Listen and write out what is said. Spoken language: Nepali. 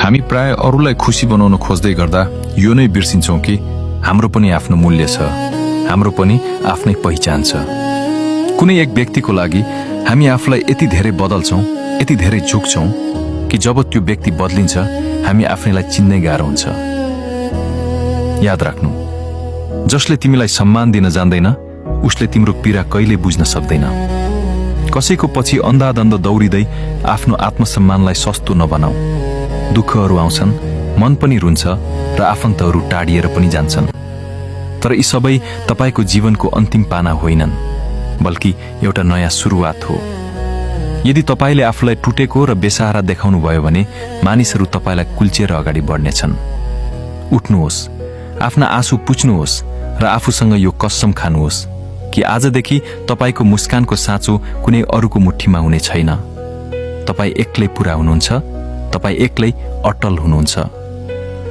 हामी प्राय अरूलाई खुशी बनाउन खोज्दै गर्दा यो नै बिर्सिन्छौं कि हाम्रो पनि आफ्नो मूल्य छ, हाम्रो पनि आफ्नै पहिचान छ। कुनै एक व्यक्तिको लागि हामी आफूलाई यति धेरै बदल्छौं, यति धेरै झुक्छौं कि जब त्यो व्यक्ति बदलिन्छ हामी आफैलाई चिन्नै गाह्रो हुन्छ। याद राख्नु, जसले तिमीलाई सम्मान दिन जान्दैन उसले तिम्रो पीडा कहिले बुझ्न सक्दैन। कसैको पछि अन्धाधन्द दौडिँदै आफ्नो आत्मसम्मानलाई सस्तो नबनाऊ। दुःखहरू आउँछन्, मन पनि रुन्छ र आफन्तहरू टाढिएर पनि जान्छन्, तर यी सबै तपाईको जीवनको अन्तिम पाना होइनन्, बल्कि एउटा नयाँ सुरुवात हो। यदि तपाईले आफूलाई टुटेको र बेसहारा देखाउनु भयो भने मानिसहरू तपाईलाई कुल्चिएर अगाडि बढ्नेछन्। उठ्नुहोस्, आफ्ना आँसु पुछ्नुहोस् र आफूसँग यो कसम खानुहोस् कि आजदेखि तपाईको मुस्कानको साँचो कुनै अरूको मुठ्ठीमा हुने छैन। तपाई एक्लै पूरा हुनुहुन्छ, तपाई एक्लै अटल हुनुहुन्छ।